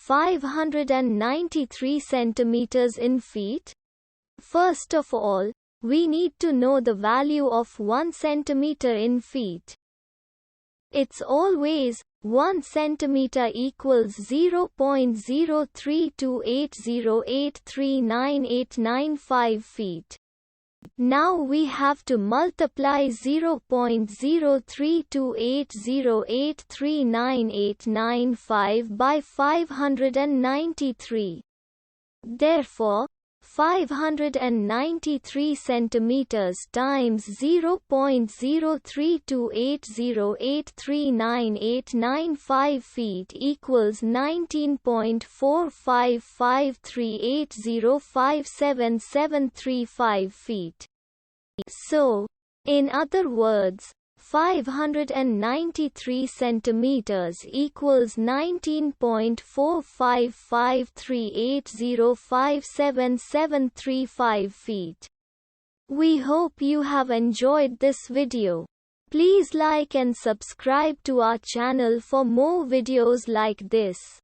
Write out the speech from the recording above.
593 centimeters in feet? First of all, we need to know the value of 1 centimeter in feet. It's always 1 centimeter equals 0.03280839895 feet. Now we have to multiply 0.03280839895 by 593. Therefore, 593 centimeters times 0.03280839895 feet equals 19.45538057735 feet. So, in other words, 593 centimeters equals 19.45538057735 feet. We hope you have enjoyed this video. Please like and subscribe to our channel for more videos like this.